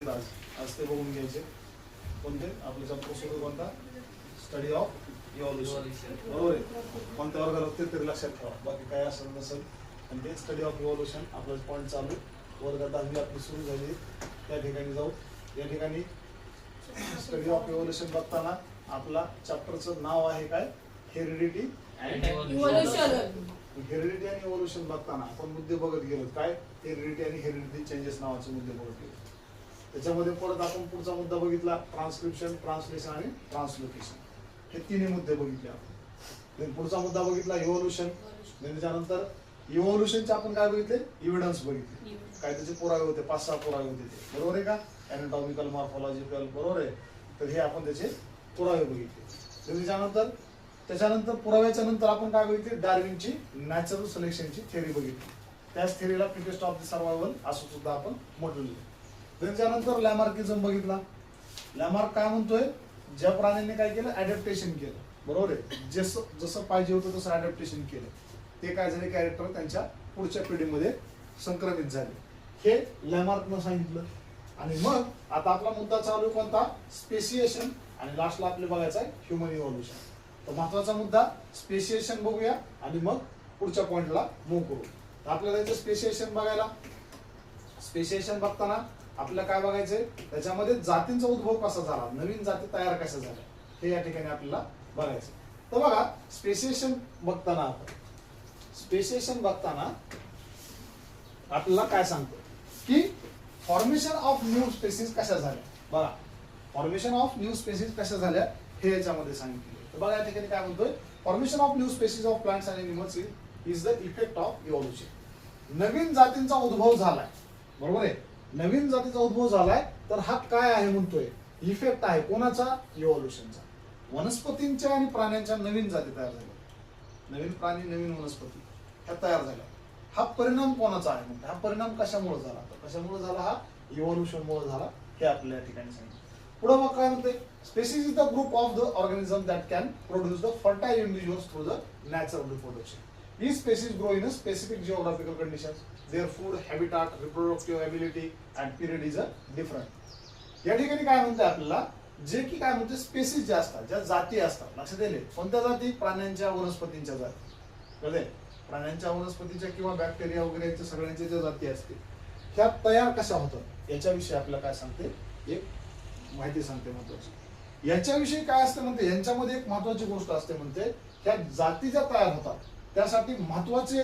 आज ते बघून घ्यायचे कोणते आपले प्रोसिजर कोणता स्टडी ऑफ इव्हॉल्युशन बरोबर आहे. कोणत्या वर्गात होते तरी लक्षात ठेवा, बाकी काय असेल नसेल. आणि ते स्टडी ऑफ इव्हॉल्युशन आपलं पॉईंट चालू वर्गात 10वी आपली सुरू झाली. त्या ठिकाणी जाऊ. या ठिकाणी स्टडी ऑफ इव्हॉल्युशन बघताना आपला चॅप्टरचं नाव आहे काय, हेरिडिटी अँड इव्हॉल्युशन. हेरिडिटी आणि इव्हॉल्युशन बघताना आपण मुद्दे बघत गेलो काय, हेरिडिटी आणि हेरिडिटी चेंजेस नावाचे मुद्दे बघत गेलो. त्याच्यामध्ये परत आपण पुढचा मुद्दा बघितला ट्रान्सक्रिप्शन, ट्रान्सलेशन आणि ट्रान्सलोकेशन. हे तिन्ही मुद्दे बघितले आपण. पुढचा मुद्दा बघितला इव्हॉल्युशन. त्याच्यानंतर इव्हॉल्युशनचे आपण काय बघितले, इव्हिडन्स बघितले. काय त्याचे पुरावे होते, 5-6 पुरावे होते ते बरोबर आहे का, अॅनाटॉमिकल, मॉर्फॉलॉजिकल बरोबर आहे. तर हे आपण त्याचे पुरावे बघितले. त्याच्यानंतर पुराव्याच्या नंतर आपण काय बघितले, डार्विनची नॅचरल सिलेक्शनची थेअरी बघितली. त्याच थेअरीला फिटेस्ट ऑफ द सर्वायवल असं सुद्धा आपण म्हटलेलं. त्याच्यानंतर लॅमार्किझम बघितला. लॅमार्क काय म्हणतोय, ज्या प्राण्यांनी काय केलं, ऍडॅप्टेशन केलं बरोबर आहे. जसं पाहिजे होतं तसं ऍडॅप्टेशन केलं, ते काय झाले, कॅरेक्टर त्यांच्या पुढच्या पिढीमध्ये संक्रमित झाले. हे लॅमार्कनं सांगितलं. आणि मग आता आपला मुद्दा चालू आहे कोणता, स्पेसिएशन. आणि लास्टला आपले बघायचं आहे ह्युमन इव्हॉल्युशन. तर महत्वाचा मुद्दा स्पेसिएशन बघूया आणि मग पुढच्या पॉइंटला मूव्ह करू. तर आपल्याला याचं स्पेसिएशन बघायला, स्पेसिएशन बघताना आपल्याला काय बघायचंय, त्याच्यामध्ये जातींचा उद्भव कसा झाला, नवीन जाती तयार कशा झाल्या, हे या ठिकाणी आपल्याला बघायचं. तर बघा स्पेसिएशन बघताना आपल्याला काय सांगतो की फॉर्मेशन ऑफ न्यू स्पेसिस कशा झाल्या. बघा फॉर्मेशन ऑफ न्यू स्पेसिस कशा झाल्या हे याच्यामध्ये सांगितलं. तर बघा या ठिकाणी काय म्हणतोय, formation of new species of plants and animals is the effect of evolution. नवीन जातींचा उद्भव झालाय बरोबर आहे. नवीन जातीचा उद्भव झालाय तर हा काय आहे म्हणतोय, इफेक्ट आहे कोणाचा, इव्हॉल्युशनचा. वनस्पतींच्या आणि प्राण्यांच्या नवीन जाती तयार झाल्या, नवीन प्राणी, नवीन वनस्पती ह्या तयार झाल्या. हा परिणाम कोणाचा आहे म्हणतो, हा परिणाम कशामुळे झाला, तर कशामुळे झाला, हा इव्हॉल्युशन मुळे झाला. हे आपल्या या ठिकाणी सांगितलं. पुढे मग काय म्हणते, species is the group of the organism that can produce the fertile individuals through the natural reproduction. These species grow in a specific geographical conditions. Their food, habitat, reproductive ability and period is different. या ठिकाणी काय म्हणते आपल्याला, जे की काय म्हणते spaces जे असतात, ज्या जाती असतात, लक्षात येईल कोणत्या जाती, प्राण्यांच्या, वनस्पतींच्या जाती. कळले, प्राण्यांच्या, वनस्पतींच्या किंवा बॅक्टेरिया वगैरे सगळ्यांच्या ज्या जाती असतील ह्या तयार कशा होतात याच्याविषयी आपल्याला काय सांगते, एक माहिती सांगते महत्वाची. याच्याविषयी काय असते म्हणते, यांच्यामध्ये एक महत्वाची गोष्ट असते म्हणते, ह्या जाती ज्या तयार होतात त्यासाठी महत्वाचे